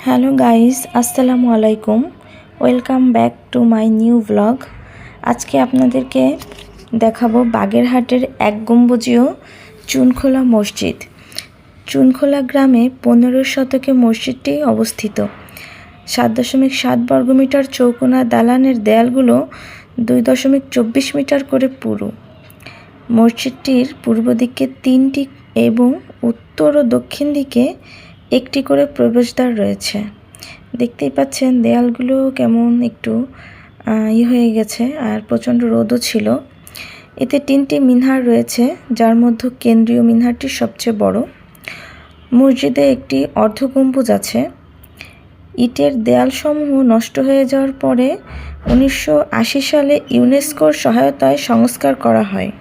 Hello guys, আসসালামু আলাইকুম। Welcome back to my new blog. আজকে আপনাদেরকে দেখাবো বাগেরহাটের এক গম্বুজীয় চুনখোলা মসজিদ। চুনখোলা গ্রামে 15 শতকে মসজিদটি অবস্থিত। 7.7 বর্গমিটার চৌকোনা দালানের দেয়ালগুলো 2.24 মিটার করে পুরু। মসজিদটির পূর্ব দিকে 3টি এবং উত্তর ও দক্ষিণ দিকে একটি করে প্রবেশদ্বার রয়েছে। দেখতেই পাচ্ছেন দেয়ালগুলো কেমন একটু হয়ে গেছে, আর প্রচণ্ড রোদও ছিল। এতে 3টি মিনার রয়েছে, যার মধ্যে কেন্দ্রীয় মিনারটি সবচেয়ে বড়। মসজিদে একটি অর্ধ গম্বুজ আছে। ইটের দেয়ালসমূহ নষ্ট হয়ে যাওয়ার পরে 1980 সালে ইউনেস্কোর সহায়তায় সংস্কার করা হয়।